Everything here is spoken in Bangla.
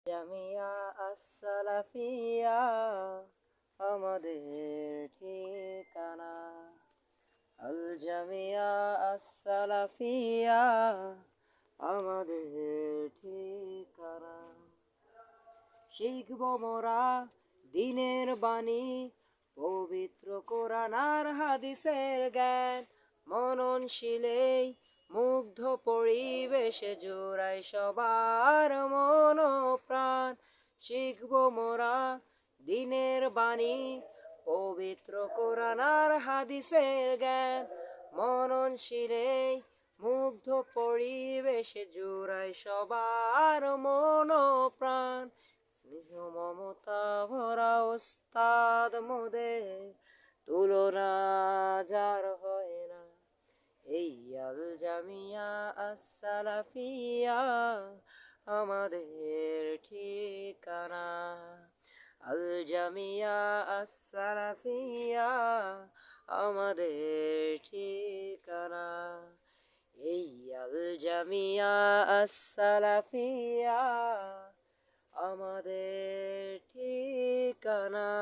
জামিয়া আসসালাফিয়া আমাদের ঠিকানা। আল জামিয়া আসসালাফিয়া আমাদের ঠিকানা। শিখব মোরা দিনের বাণী, পবিত্র কোরআন আর হাদিসের জ্ঞান। মননশীলেই মুগ্ধ পরিবেশে জোড়াই সবার মন ও প্রাণ। শিখব মোরা দিনের বাণী, পবিত্র কোরআন আর হাদিসের জ্ঞান। মননশীলেই মুগ্ধ পরিবেশে জোড়াই সবার মন ও প্রাণ। স্নেহ মমতা ভরা ওস্তাদ মোদের, তুলনা যার হয় না। এই আল জামিয়া আসসালাফিয়া আমাদের ঠিকানা। আল জামিয়া আসসালাফিয়া আমাদের ঠিকানা। এই আল জামিয়া আসসালাফিয়া আমাদের ঠিকানা।